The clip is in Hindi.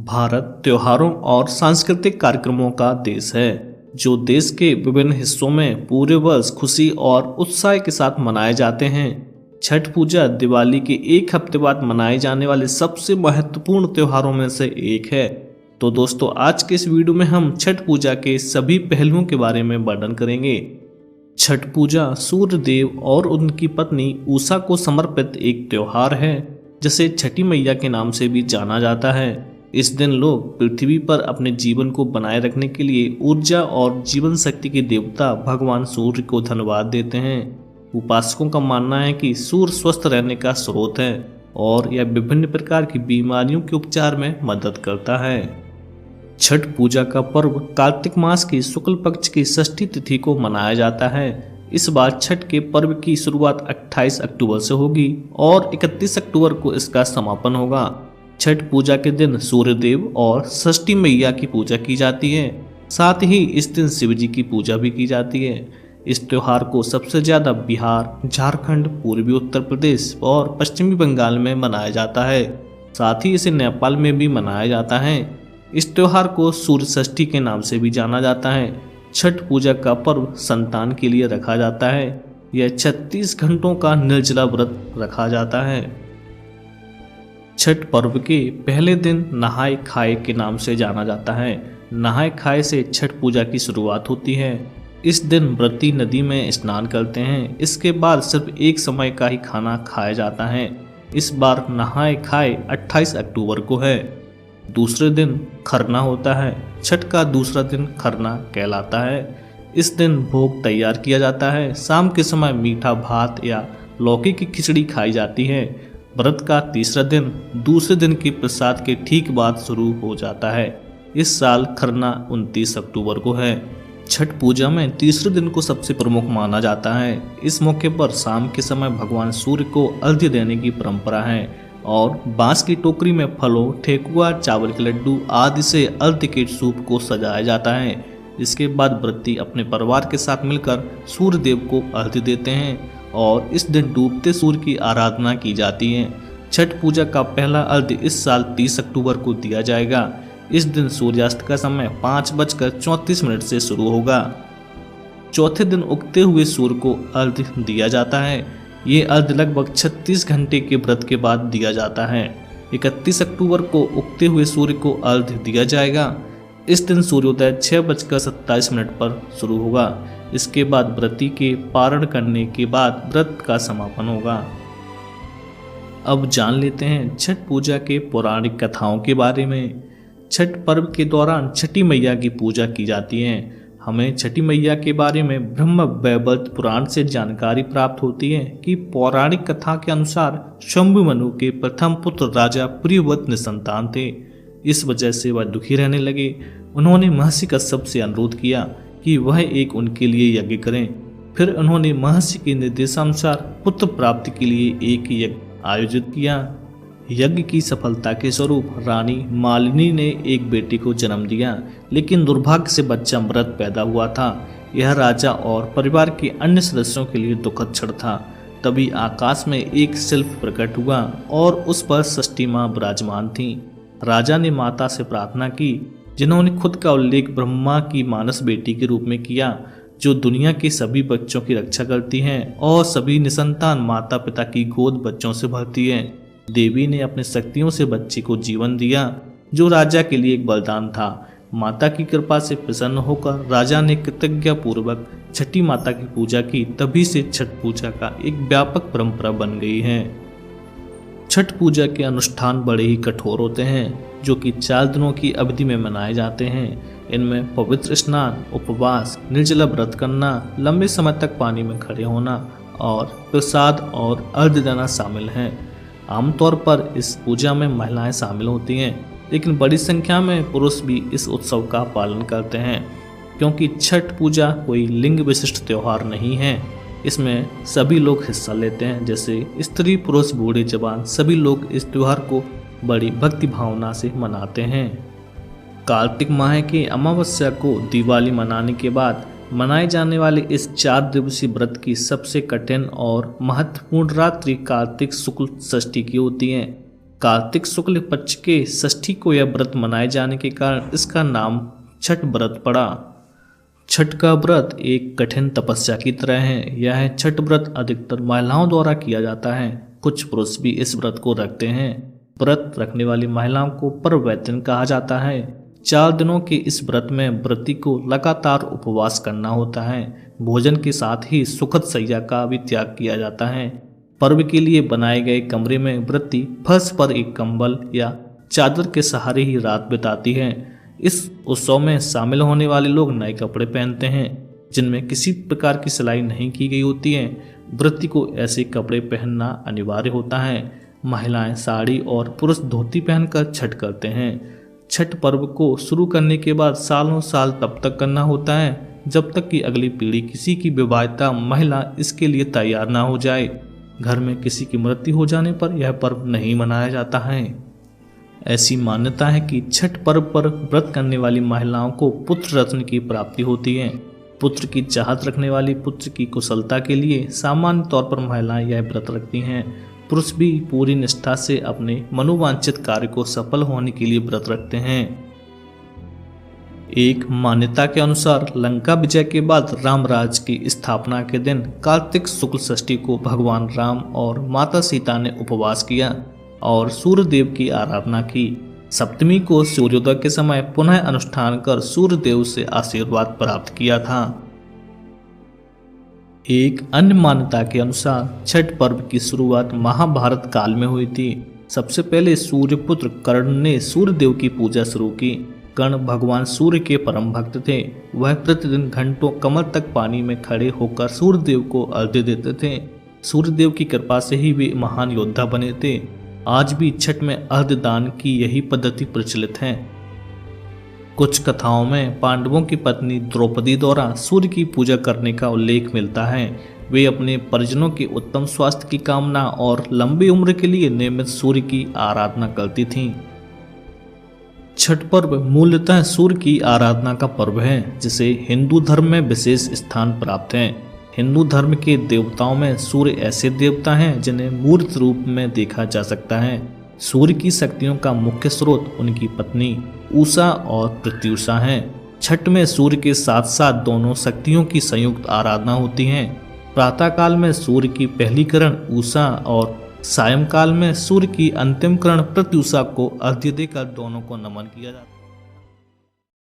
भारत त्योहारों और सांस्कृतिक कार्यक्रमों का देश है जो देश के विभिन्न हिस्सों में पूरे वर्ष खुशी और उत्साह के साथ मनाए जाते हैं। छठ पूजा दिवाली के एक हफ्ते बाद मनाए जाने वाले सबसे महत्वपूर्ण त्योहारों में से एक है। तो दोस्तों, आज के इस वीडियो में हम छठ पूजा के सभी पहलुओं के बारे में वर्णन करेंगे। छठ पूजा सूर्य देव और उनकी पत्नी उषा को समर्पित एक त्योहार है जिसे छठी मैया के नाम से भी जाना जाता है। इस दिन लोग पृथ्वी पर अपने जीवन को बनाए रखने के लिए ऊर्जा और जीवन शक्ति के देवता भगवान सूर्य को धन्यवाद देते हैं। उपासकों का मानना है कि सूर्य स्वस्थ रहने का स्रोत है और यह विभिन्न प्रकार की बीमारियों के उपचार में मदद करता है। छठ पूजा का पर्व कार्तिक मास की शुक्ल पक्ष की षष्ठी तिथि को मनाया जाता है। इस बार छठ के पर्व की शुरुआत 28 अक्टूबर से होगी और 31 अक्टूबर को इसका समापन होगा। छठ पूजा के दिन सूर्य देव और षष्ठी मैया की पूजा की जाती है। साथ ही इस दिन शिव जी की पूजा भी की जाती है। इस त्योहार को सबसे ज्यादा बिहार, झारखंड, पूर्वी उत्तर प्रदेश और पश्चिमी बंगाल में मनाया जाता है। साथ ही इसे नेपाल में भी मनाया जाता है। इस त्योहार को सूर्य षष्ठी के नाम से भी जाना जाता है। छठ पूजा का पर्व संतान के लिए रखा जाता है। यह 36 घंटों का निर्जला व्रत रखा जाता है। छठ पर्व के पहले दिन नहाय खाए के नाम से जाना जाता है। नहाय खाए से छठ पूजा की शुरुआत होती है। इस दिन व्रती नदी में स्नान करते हैं। इसके बाद सिर्फ एक समय का ही खाना खाया जाता है। इस बार नहाय खाए 28 अक्टूबर को है। दूसरे दिन खरना होता है। छठ का दूसरा दिन खरना कहलाता है। इस दिन भोग तैयार किया जाता है। शाम के समय मीठा भात या लौकी की खिचड़ी खाई जाती है। व्रत का तीसरा दिन दूसरे दिन के प्रसाद के ठीक बाद शुरू हो जाता है। इस साल खरना 29 अक्टूबर को है। छठ पूजा में तीसरे दिन को सबसे प्रमुख माना जाता है। इस मौके पर शाम के समय भगवान सूर्य को अर्घ्य देने की परंपरा है और बांस की टोकरी में फलों, ठेकुआ, चावल के लड्डू आदि से अर्घ्य के सूप को सजाया जाता है। इसके बाद व्रती अपने परिवार के साथ मिलकर सूर्य देव को अर्घ्य देते हैं और इस दिन डूबते सूर्य की आराधना की जाती है। छठ पूजा का पहला अर्घ्य इस साल 30 अक्टूबर को दिया जाएगा। इस दिन सूर्यास्त का समय 5:34 से शुरू होगा। चौथे दिन उगते हुए सूर्य को अर्घ्य दिया जाता है। ये अर्घ्य लगभग 36 घंटे के व्रत के बाद दिया जाता है। 31 अक्टूबर को उगते हुए सूर्य को अर्घ्य दिया जाएगा। इस दिन सूर्योदय 6:27 पर शुरू होगा। इसके बाद व्रती के पारण करने के बाद व्रत का समापन होगा। अब जान लेते हैं छठ पूजा के पौराणिक कथाओं के बारे में। छठ पर्व के दौरान छठी मैया की पूजा की जाती है। हमें छठी मैया के बारे में ब्रह्म वैवर्त पुराण से जानकारी प्राप्त होती है कि पौराणिक कथा के अनुसार शंभु मनु के प्रथम पुत्र राजा प्रियव्रत निसंतान थे। इस वजह से वह दुखी रहने लगे। उन्होंने महर्षि कश्यप से अनुरोध किया कि वह एक उनके लिए यज्ञ करें। फिर उन्होंने महर्षि के निर्देशानुसार पुत्र प्राप्ति के लिए एक यज्ञ आयोजित किया। यज्ञ की सफलता के स्वरूप रानी मालिनी ने एक बेटे को जन्म दिया, लेकिन दुर्भाग्य से बच्चा मृत पैदा हुआ था। यह राजा और परिवार के अन्य सदस्यों के लिए दुखद क्षण था। तभी आकाश में एक शिल्प प्रकट हुआ और उस पर षष्ठी माँ विराजमान थी। राजा ने माता से प्रार्थना की, जिन्होंने खुद का उल्लेख ब्रह्मा की मानस बेटी के रूप में किया, जो दुनिया के सभी बच्चों की रक्षा करती हैं और सभी निसंतान माता पिता की गोद बच्चों से भरती है। देवी ने अपनी शक्तियों से बच्चे को जीवन दिया, जो राजा के लिए एक वरदान था। माता की कृपा से प्रसन्न होकर राजा ने कृतज्ञता पूर्वक छठी माता की पूजा की। तभी से छठ पूजा का एक व्यापक परंपरा बन गई है। छठ पूजा के अनुष्ठान बड़े ही कठोर होते हैं, जो कि 4 दिनों की अवधि में मनाए जाते हैं। इनमें पवित्र स्नान, उपवास, निर्जला व्रत करना, लंबे समय तक पानी में खड़े होना और प्रसाद और अर्घ्य देना शामिल हैं। आमतौर पर इस पूजा में महिलाएं शामिल होती हैं, लेकिन बड़ी संख्या में पुरुष भी इस उत्सव का पालन करते हैं, क्योंकि छठ पूजा कोई लिंग विशिष्ट त्योहार नहीं है। इसमें सभी लोग हिस्सा लेते हैं, जैसे स्त्री, पुरुष, बूढ़े, जवान, सभी लोग इस त्योहार को बड़ी भक्ति भावना से मनाते हैं। कार्तिक माह की अमावस्या को दिवाली मनाने के बाद मनाए जाने वाले इस 4 दिवसीय व्रत की सबसे कठिन और महत्वपूर्ण रात्रि कार्तिक शुक्ल षष्ठी की होती है। कार्तिक शुक्ल पक्ष के षष्ठी को यह व्रत मनाए जाने के कारण इसका नाम छठ व्रत पड़ा। छठ का व्रत एक कठिन तपस्या की तरह है। यह छठ व्रत अधिकतर महिलाओं द्वारा किया जाता है। कुछ पुरुष भी इस व्रत को रखते हैं। व्रत रखने वाली महिलाओं को परवैतन कहा जाता है। 4 दिनों के इस व्रत में व्रती को लगातार उपवास करना होता है। भोजन के साथ ही सुखद शैया का भी त्याग किया जाता है। पर्व के लिए बनाए गए कमरे में व्रती फर्श पर एक कंबल या चादर के सहारे ही रात बिताती है। इस उत्सव में शामिल होने वाले लोग नए कपड़े पहनते हैं जिनमें किसी प्रकार की सिलाई नहीं की गई होती है। व्रती को ऐसे कपड़े पहनना अनिवार्य होता है। महिलाएं साड़ी और पुरुष धोती पहनकर छठ करते हैं। छठ पर्व को शुरू करने के बाद सालों साल तब तक करना होता है जब तक कि अगली पीढ़ी किसी की विवाहिता महिला इसके लिए तैयार ना हो जाए। घर में किसी की मृत्यु हो जाने पर यह पर्व नहीं मनाया जाता है। ऐसी मान्यता है कि छठ पर्व पर व्रत करने वाली महिलाओं को पुत्र रत्न की प्राप्ति होती है। पुत्र की चाहत रखने वाली पुत्र की कुशलता के लिए सामान्य तौर पर महिलाएं यह व्रत रखती हैं। पुरुष भी पूरी निष्ठा से अपने मनोवांछित कार्य को सफल होने के लिए व्रत रखते हैं। एक मान्यता के अनुसार लंका विजय के बाद रामराज की स्थापना के दिन कार्तिक शुक्ल षष्ठी को भगवान राम और माता सीता ने उपवास किया और सूर्य देव की आराधना की। सप्तमी को सूर्योदय के समय पुनः अनुष्ठान कर सूर्य देव से आशीर्वाद प्राप्त किया था। एक अन्य मान्यता के अनुसार छठ पर्व की शुरुआत महाभारत काल में हुई थी। सबसे पहले सूर्यपुत्र कर्ण ने सूर्य देव की पूजा शुरू की। कर्ण भगवान सूर्य के परम भक्त थे। वह प्रतिदिन घंटों कमर तक पानी में खड़े होकर सूर्य देव को अर्घ्य देते थे। सूर्य देव की कृपा से ही वे महान योद्धा बने थे। आज भी छठ में अर्घ्य दान की यही पद्धति प्रचलित है। कुछ कथाओं में पांडवों की पत्नी द्रौपदी द्वारा सूर्य की पूजा करने का उल्लेख मिलता है। वे अपने परिजनों के उत्तम स्वास्थ्य की कामना और लंबी उम्र के लिए नियमित सूर्य की आराधना करती थीं। छठ पर्व मूलतः सूर्य की आराधना का पर्व है जिसे हिंदू धर्म में विशेष स्थान प्राप्त है। हिंदू धर्म के देवताओं में सूर्य ऐसे देवता हैं जिन्हें मूर्त रूप में देखा जा सकता है। सूर्य की शक्तियों का मुख्य स्रोत उनकी पत्नी उषा और प्रत्युषा हैं। छठ में सूर्य के साथ साथ दोनों शक्तियों की संयुक्त आराधना होती है। प्रातःकाल में सूर्य की पहली किरण उषा और सायंकाल में सूर्य की अंतिम किरण प्रत्युषा को अर्घ्य देकर दोनों को नमन किया जाता है।